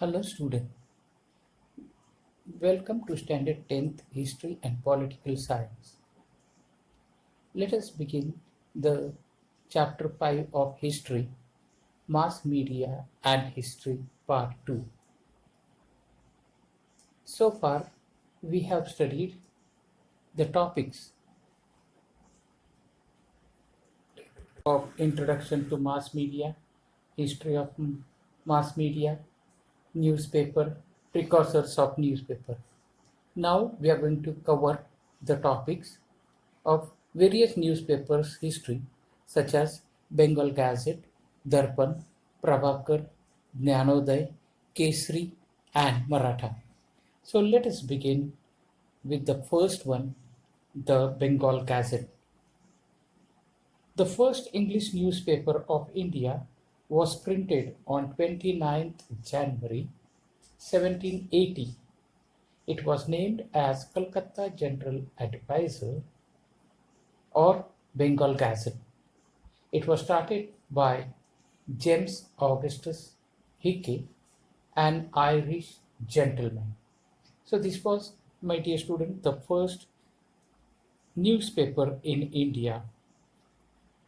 Hello student, welcome to Standard 10th History and Political Science. Let us begin the chapter 5 of History, Mass Media and History Part 2. So far we have studied the topics of Introduction to Mass Media, History of Mass Media, Newspaper, Precursors of Newspaper. Now we are going to cover the topics of various newspapers' history, such as Bengal Gazette, Darpan, Prabhakar, Jnanoday, Kesari, and Maratha. So let us begin with the first one, the Bengal Gazette. The first English newspaper of India was printed on 29th January 1780. It was named as Kolkata General Advisor or Bengal Gazette. It was started by James Augustus Hickey, an Irish gentleman. So this was, my dear student, the first newspaper in India.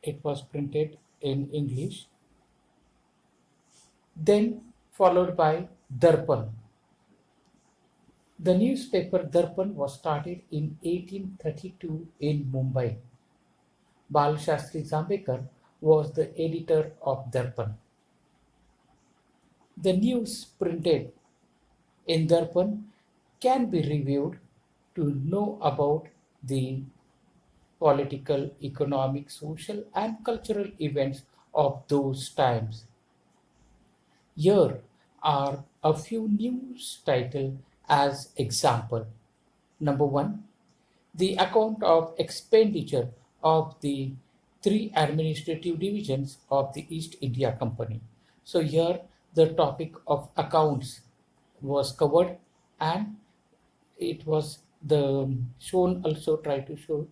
It was printed in English. Then followed by Darpan. The newspaper Darpan was started in 1832 in Mumbai. Bal Shastri Zambekar was the editor of Darpan. The news printed in Darpan can be reviewed to know about the political, economic, social, and cultural events of those times. Here are a few news titles as example. Number one, the account of expenditure of the three administrative divisions of the East India Company. So here the topic of accounts was covered, and it was the shown also try to show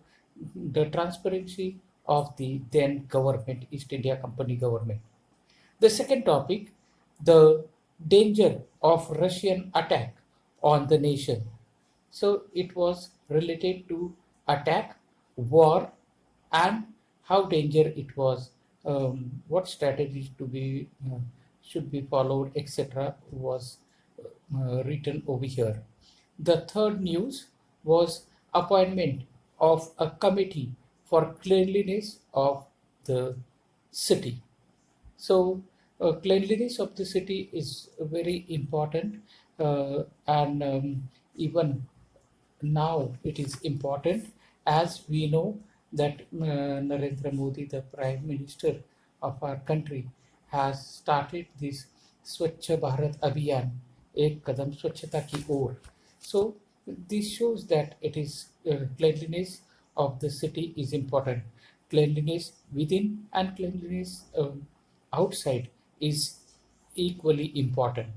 the transparency of the then government, East India Company government. The second topic, the danger of Russian attack on the nation. So it was related to attack, war, and how danger it was, what strategies to be should be followed, etc. was written over here. The third news was appointment of a committee for cleanliness of the city. So, cleanliness of the city is very important, and even now it is important, as we know that Narendra Modi, the Prime Minister of our country, has started this Swachh Bharat Abhiyan, Ek Kadam Swachhata Ki Or. So this shows that it is cleanliness of the city is important. Cleanliness within and cleanliness outside is equally important.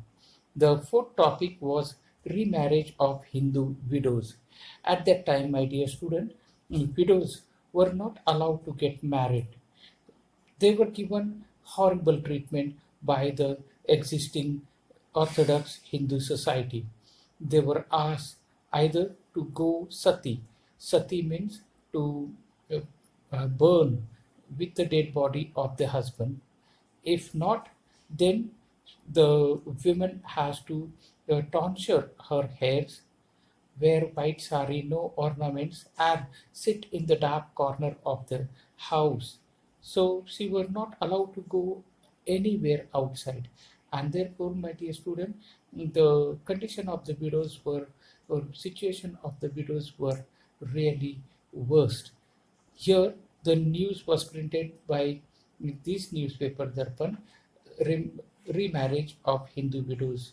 The fourth topic was remarriage of Hindu widows. At that time, my dear student, widows were not allowed to get married. They were given horrible treatment by the existing Orthodox Hindu society. They were asked either to go sati. Sati means to uh, burn with the dead body of the husband. If not, then the woman has to tonsure her hairs, wear white sari, no ornaments, and sit in the dark corner of the house. So she was not allowed to go anywhere outside. And therefore, my dear student, the condition of the widows were, or situation of the widows were really worst. Here, the news was printed by this newspaper, Darpan, remarriage of Hindu widows.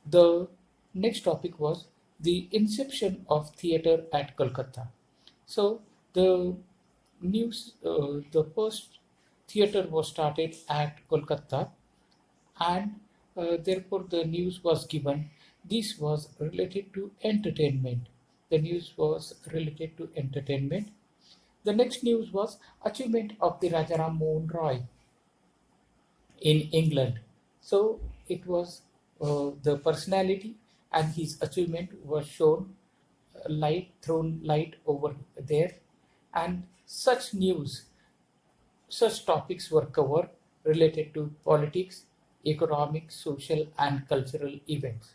The next topic was the inception of theatre at Kolkata. So the the first theatre was started at Kolkata, and therefore the news was given. This was related to entertainment. The news was related to entertainment. The next news was achievement of the Rajaram Mohan Roy in England. So it was the personality and his achievement was shown, light thrown light over there, and such topics were covered related to politics, economic, social, and cultural events.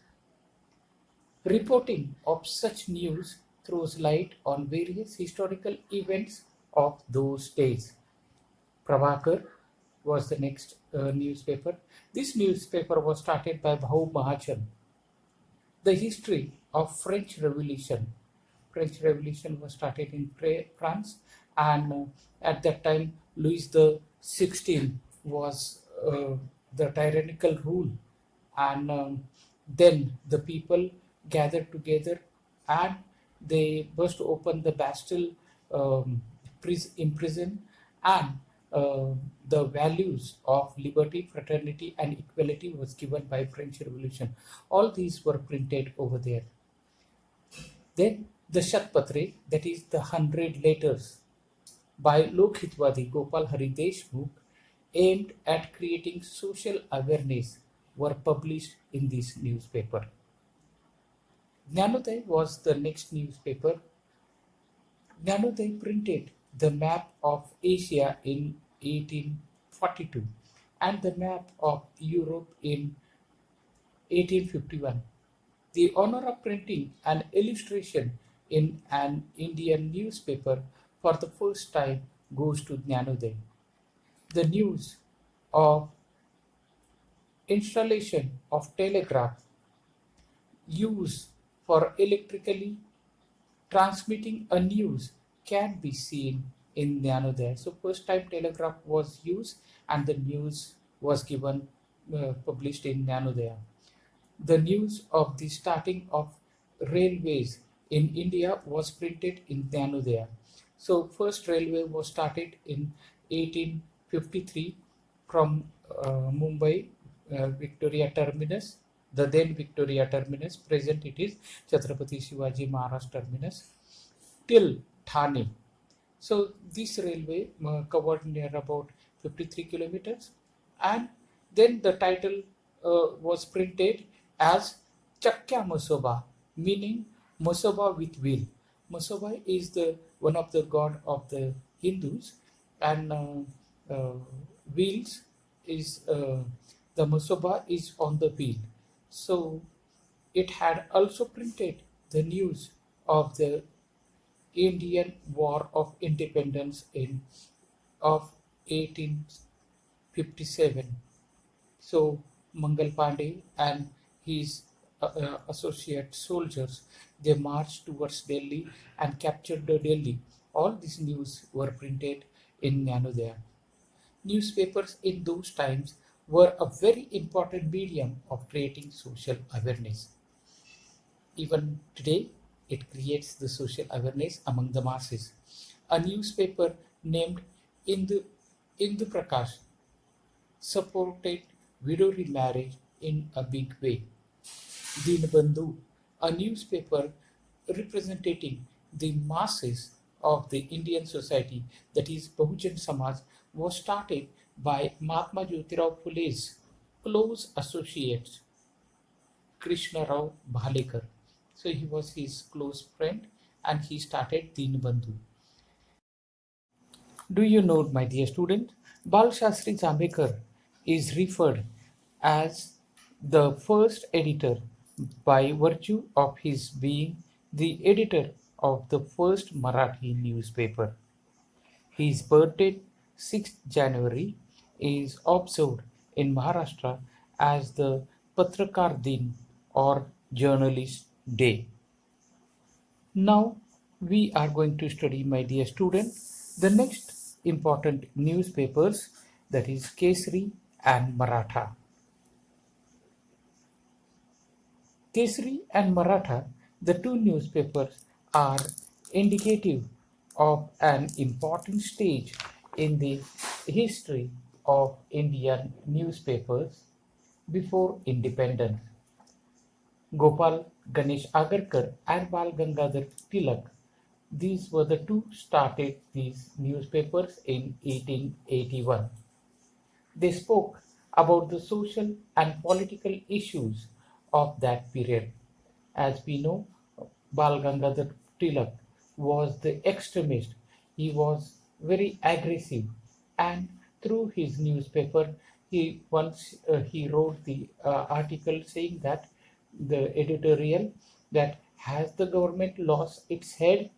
Reporting of such news throws light on various historical events of those days. Prabhakar was the next newspaper. This newspaper was started by Bhau Mahachan. The history of French Revolution. French Revolution was started in France, and at that time Louis the 16th was the tyrannical rule, and then the people gathered together and they burst open the Bastille um, in prison, and uh, the values of liberty, fraternity, and equality was given by French Revolution. All these were printed over there. Then the Shatpatre, that is the 100 letters by Lokhitwadi Gopal Hari Deshmukh, aimed at creating social awareness, were published in this newspaper. Jnanoday was the next newspaper. Jnanoday printed the map of Asia in 1842 and the map of Europe in 1851. The honor of printing an illustration in an Indian newspaper for the first time goes to Jnanoday. The news of installation of telegraph used for electrically transmitting a news can be seen in Jnanoday. So first time telegraph was used and the news was given published in Jnanoday. The news of the starting of railways in India was printed in Jnanodaya. So first railway was started in 1853 from Mumbai Victoria Terminus, the then Victoria Terminus, present it is Chhatrapati Shivaji Maharaj Terminus, till Thane. So this railway covered near about 53 kilometers, and then the title was printed as Chakya Masoba, meaning Masoba with wheel. Masoba is the one of the god of the Hindus, and wheels is the Masoba is on the wheel. So it had also printed the news of the Indian War of Independence in of 1857. So Mangal Pandey and his associate soldiers, they marched towards Delhi and captured the Delhi. All these news were printed in Nanodaya. Newspapers in those times were a very important medium of creating social awareness. Even today, it creates the social awareness among the masses. A newspaper named Indu, Indu Prakash supported widow remarriage in a big way. Dinabandhu, a newspaper representing the masses of the Indian society, that is Bahujan Samaj, was started by Mahatma Jyotirao Phule's close associates Krishna Rao Bhalekar. So he was his close friend and he started Dinabandhu. Do you know, my dear student, Bal Shastri Jambekar is referred as the first editor by virtue of his being the editor of the first Marathi newspaper. His birthday, 6th January, is observed in Maharashtra as the Patrakar Din or Journalist Day. Now we are going to study, my dear student, the next important newspapers, that is Kesari and Maratha. Kesari and Maratha, the two newspapers, are indicative of an important stage in the history of Indian newspapers before independence. Gopal Ganesh Agarkar and Bal Gangadhar Tilak. These were the two started these newspapers in 1881. They spoke about the social and political issues of that period. As we know, Bal Gangadhar Tilak was the extremist. He was very aggressive, and through his newspaper, he wrote the article saying that the editorial that has the government lost its head.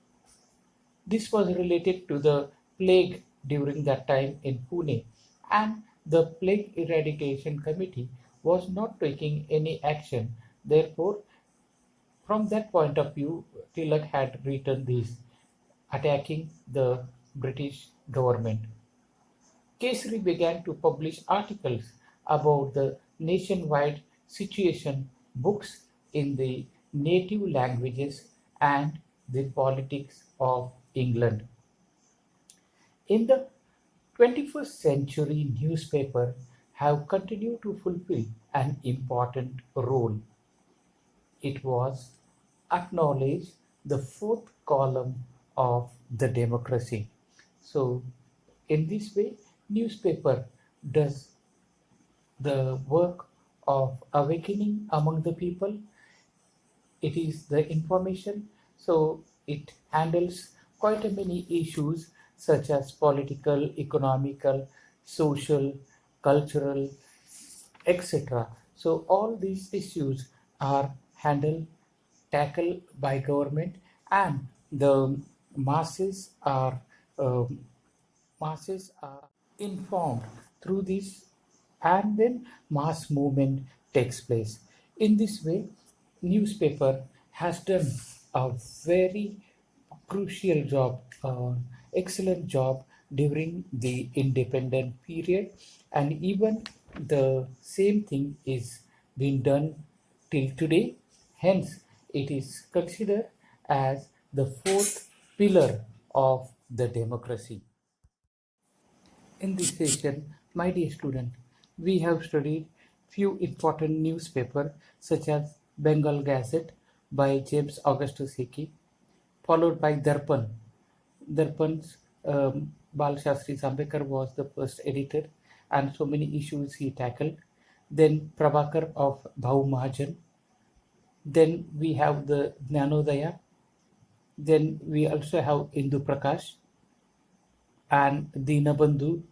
This was related to the plague during that time in Pune, and the Plague Eradication Committee was not taking any action. Therefore, from that point of view, Tilak had written this attacking the British government. Kesari began to publish articles about the nationwide situation, books in the native languages, and the politics of England. In the 21st century, newspaper have continued to fulfill an important role. It was acknowledged the fourth column of the democracy. So, in this way, newspaper does the work of awakening among the people. It is the information, so it handles quite a many issues such as political, economical, social, cultural, etc. So all these issues are handled, tackled by government, and the masses are um, masses are informed through this, and then mass movement takes place. In this way, newspaper has done a very crucial job, excellent job during the independent period, and even the same thing is being done till today. Hence, it is considered as the fourth pillar of the democracy. In this session, my dear student, we have studied few important newspapers such as Bengal Gazette by James Augustus Hickey, followed by Darpan. Darpan's Bal Shastri Sambekar was the first editor, and so many issues he tackled. Then Prabhakar of Bhau Mahajan. Then we have the Jnanodaya. Then we also have Indu Prakash and Dinabandhu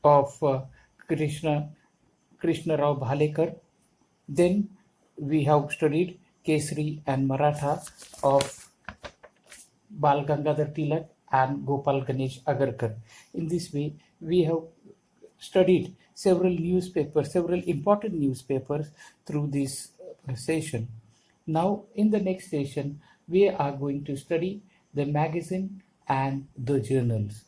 of Krishna Rao Bhalekar. Then we have studied Kesari and Maratha of Bal Gangadhar Tilak and Gopal Ganesh Agarkar. In this way, we have studied several newspapers, several important newspapers through this session. Now, in the next session, we are going to study the magazine and the journals.